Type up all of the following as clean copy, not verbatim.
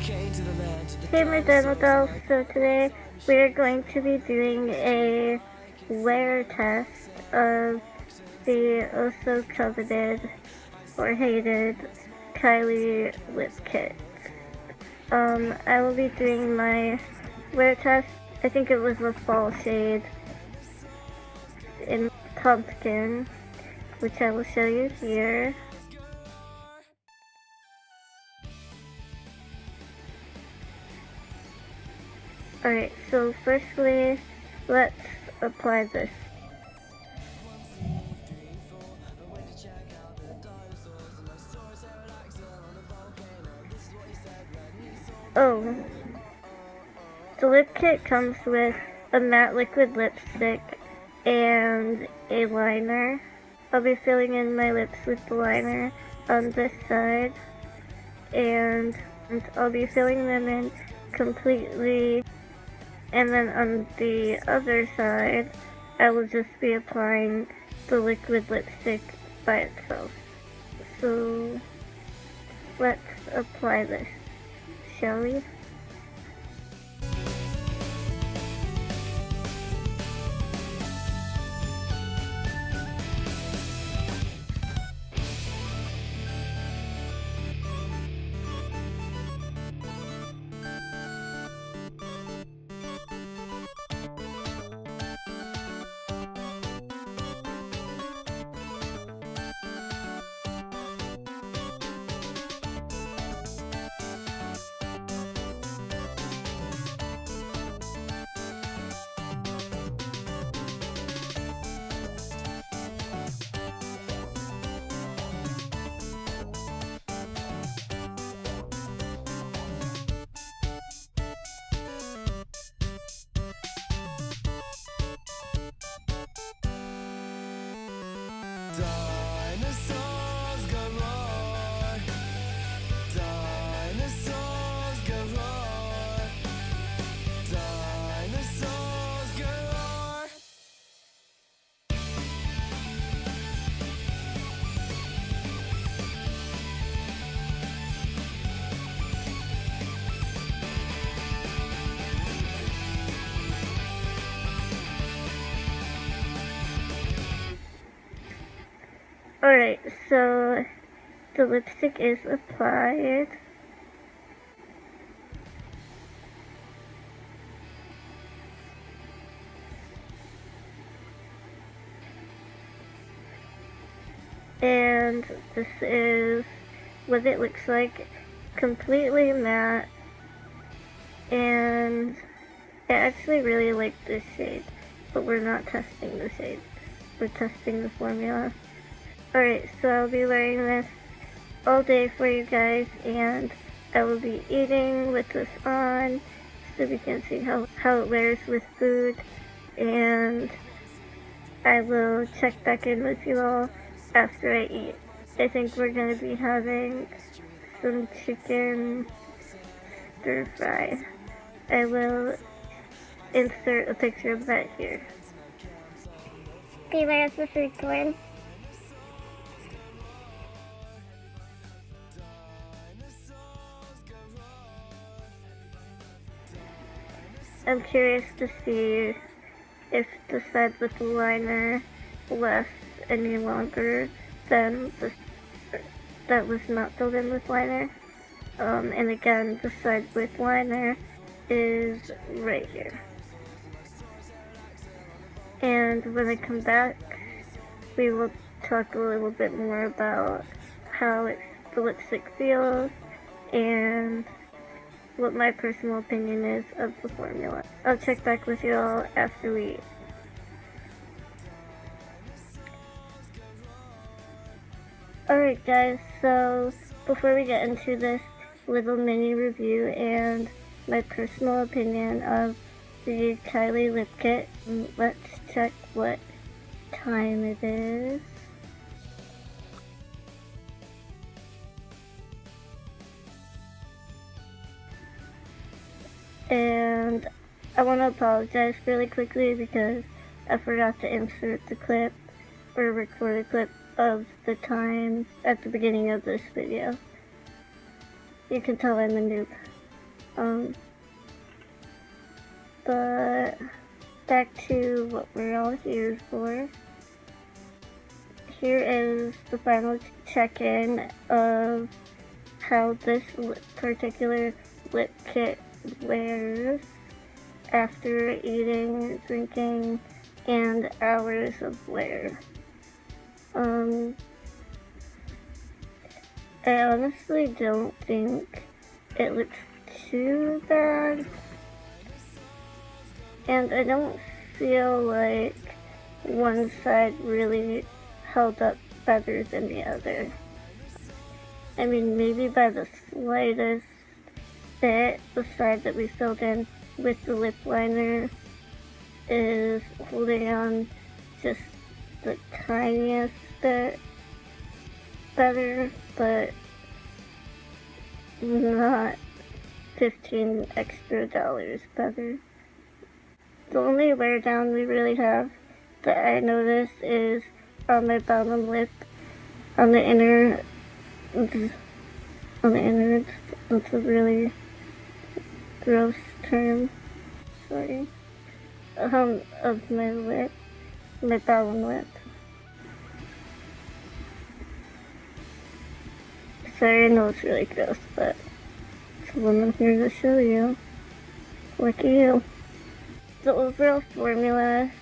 Hey my Dino dolls, so today we are going to be doing a wear test of the oh so coveted or hated Kylie lip kit. I will be doing my wear test. I think it was a fall shade in pumpkin, which I will show you here. Alright, so firstly, let's apply this. Oh, the lip kit comes with a matte liquid lipstick and a liner. I'll be filling in my lips with the liner on this side, and I'll be filling them in completely, and then on the other side I will just be applying the liquid lipstick by itself. So let's apply this, shall we? Dinosaurs galore. Dinosaurs galore. Dinosaurs galore. Alright, so the lipstick is applied. And this is what it looks like, completely matte, and I actually really like this shade, but we're not testing the shade, we're testing the formula. Alright, so I'll be wearing this all day for you guys, and I will be eating with this on, so we can see how it wears with food, and I will check back in with you all after I eat. I think we're going to be having some chicken stir fry. I will insert a picture of that here. Okay, where's the food going? I'm curious to see if the side with the liner lasts any longer than the that was not filled in with liner. And again, the side with liner is right here. And when I come back, we will talk a little bit more about how the lipstick feels and what my personal opinion is of the formula. I'll check back with you all after we eat. Alright guys, so before we get into this little mini review and my personal opinion of the Kylie lip kit, let's check what time it is. And I want to apologize really quickly because I forgot to insert the clip or record a clip of the time at the beginning of this video. You can tell I'm a noob. Um, but back to what we're all here for. Here is the final check-in of how this particular lip kit wears after eating, drinking, and hours of wear. I honestly don't think it looks too bad, and I don't feel like one side really held up better than the other. I mean, maybe by the slightest bit, the side that we filled in with the lip liner is holding on just the tiniest bit better, but not $15 extra better. The only wear down we really have that I noticed is on my bottom lip, on the innards. That's a really gross term. Sorry. Of my lip, my bottom lip. Sorry, I know it's really gross, but it's what I'm here to show you. Look at you. The overall formula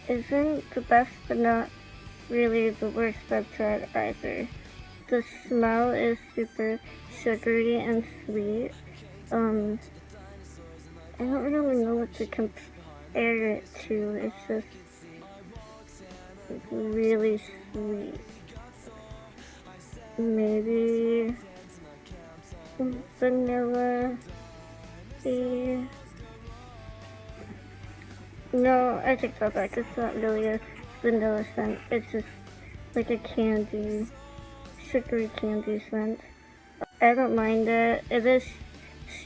isn't the best, but not really the worst I've tried either. The smell is super sugary and sweet. I don't really know what to compare it to. It's just really sweet. Maybe vanilla. No, I take that back. It's not really a vanilla scent. It's just like a candy, sugary candy scent. I don't mind it. It is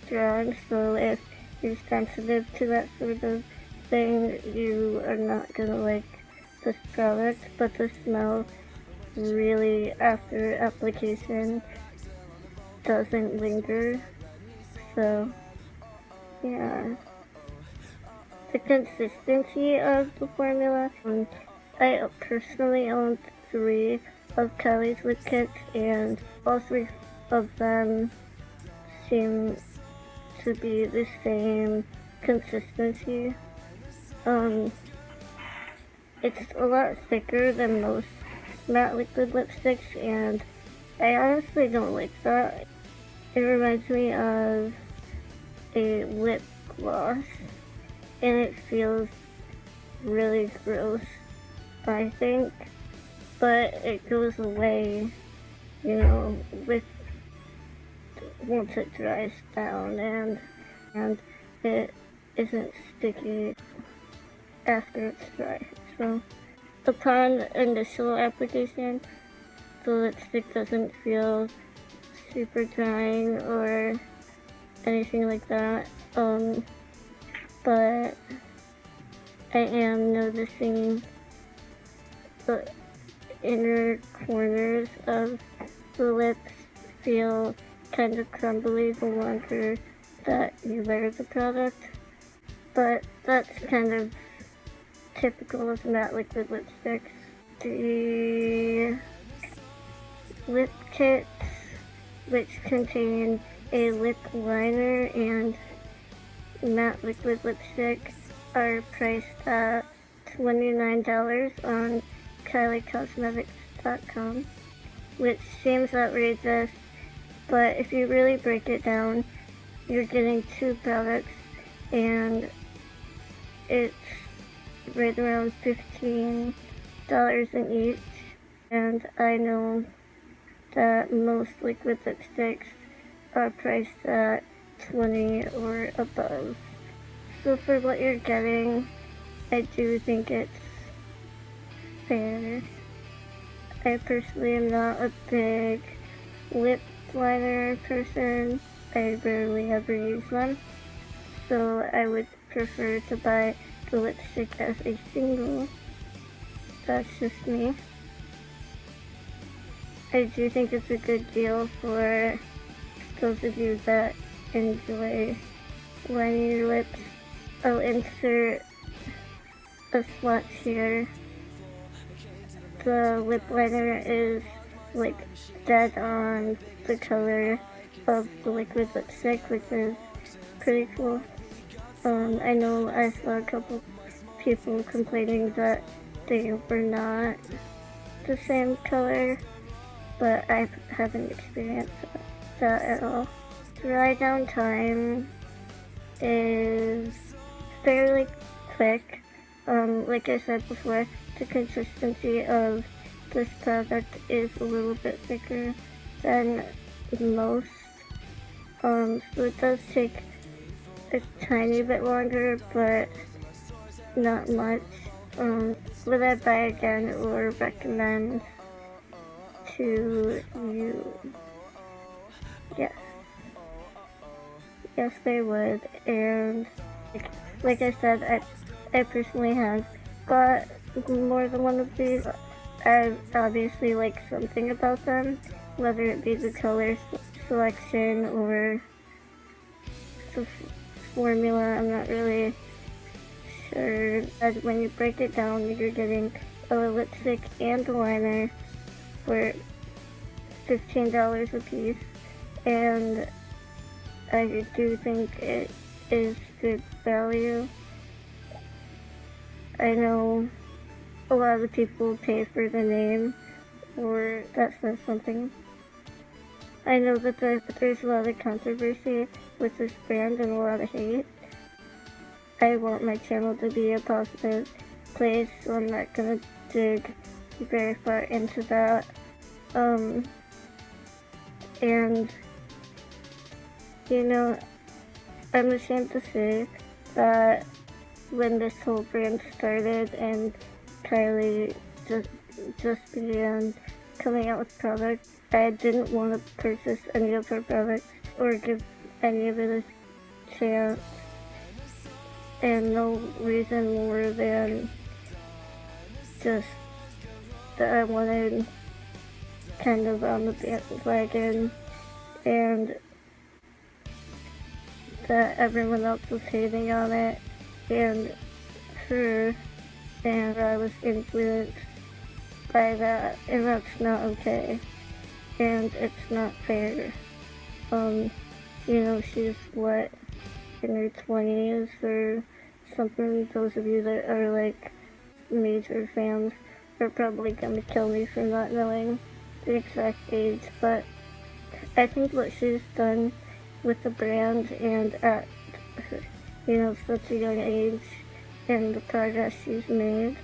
strong, so if you're sensitive to that sort of thing, you are not gonna like this product. But the smell really, after application, doesn't linger. So, yeah. The consistency of the formula. I personally own 3 of Kylie's lip kits, and all 3 of them seem to be the same consistency. It's a lot thicker than most matte liquid lipsticks, and I honestly don't like that. It reminds me of a lip gloss, and it feels really gross, I think, but it goes away, with once it dries down, and it isn't sticky after it's dry. So upon initial application, the lipstick doesn't feel super drying or anything like that. But I am noticing the inner corners of the lips feel kind of crumbly the longer that you wear the product. But that's kind of typical of matte liquid lipsticks. The lip kits, which contain a lip liner and matte liquid lipstick, are priced at $29 on KylieCosmetics.com, which seems outrageous, but if you really break it down, you're getting 2 products, and it's right around $15 in each. And I know that most liquid lipsticks are priced at $20 or above. So for what you're getting, I do think it's fair. I personally am not a big lip liner person. I rarely ever use one, so I would prefer to buy the lipstick as a single. That's just me. I do think it's a good deal for those of you that enjoy lining your lips. I'll insert a swatch here. The lip liner is like dead on the color of the liquid lipstick, which is pretty cool. I know I saw a couple people complaining that they were not the same color, but I haven't experienced that at all. Dry down time is fairly quick. Like I said before, the consistency of this product is a little bit thicker than most. So it does take a tiny bit longer, but not much. Would I buy again or recommend to you? Yes. Yes, they would. And like I said, I personally have got more than one of these. I obviously like something about them, whether it be the color selection or the formula. I'm not really sure. As when you break it down, you're getting a lipstick and a liner for $15 a piece, and I do think it is good value. I know a lot of people pay for the name, or that says something. I know that there's a lot of controversy with this brand and a lot of hate. I want my channel to be a positive place, so I'm not gonna dig very far into that. And, you know, I'm ashamed to say that when this whole brand started and Kylie just began coming out with products, I didn't want to purchase any of her products or give any of it a chance. And no reason more than just that I wanted kind of on the bandwagon and that everyone else was hating on it and her, and I was influenced by that, and that's not okay, and it's not fair. You know, she's what, in her 20s or something. Those of you that are like major fans are probably gonna kill me for not knowing the exact age, but I think what she's done with the brand and at, you know, such a young age, and the progress she's made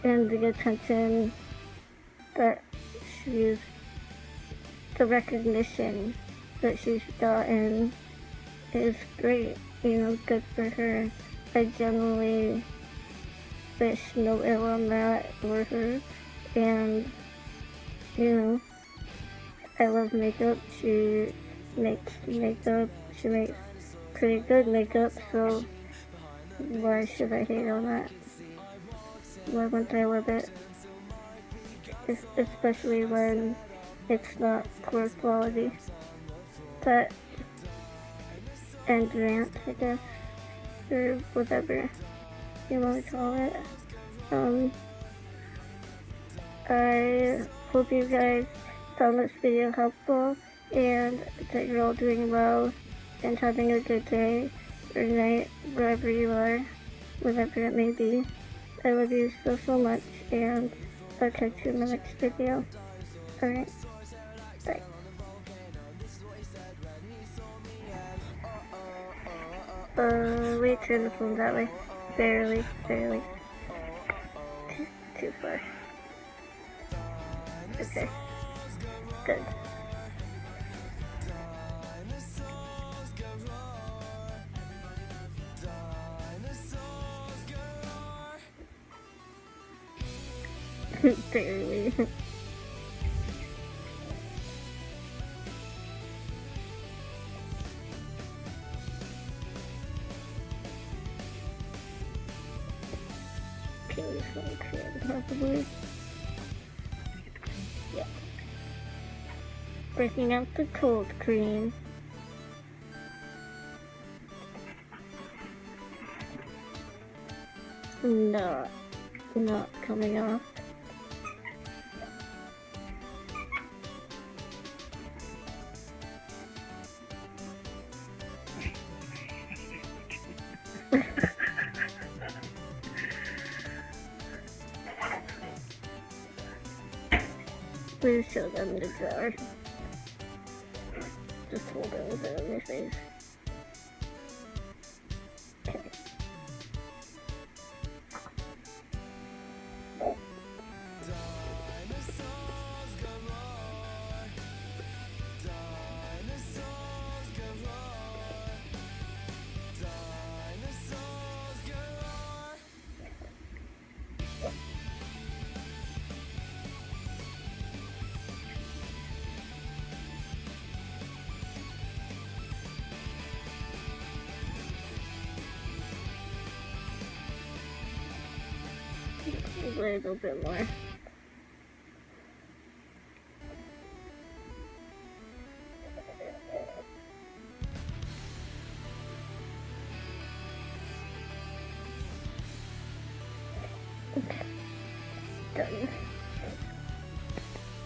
and the attention that the recognition that she's gotten is great, you know, good for her. I genuinely wish no ill on that or her, and, you know, I love makeup. She makes makeup, she makes pretty good makeup, so why should I hate on that? Why wouldn't I love it? Especially when it's not poor quality. But, and rant, I guess, or whatever you want to call it. I hope you guys found this video helpful and that you're all doing well and having a good day or night, wherever you are, whatever it may be. I love you so much, and I'll catch you in the next video. Alright, bye. Wait, turn the phone that way. Barely. Too far. Okay, good. Barely. Okay, so cream probably. Yeah. Breaking out the cold cream. not coming off. Please show them the jar. Just hold it with it on your face. Okay. Dinosaurs galore. Dinosaurs galore. Dinosaurs galore. A little bit more. Okay. Done.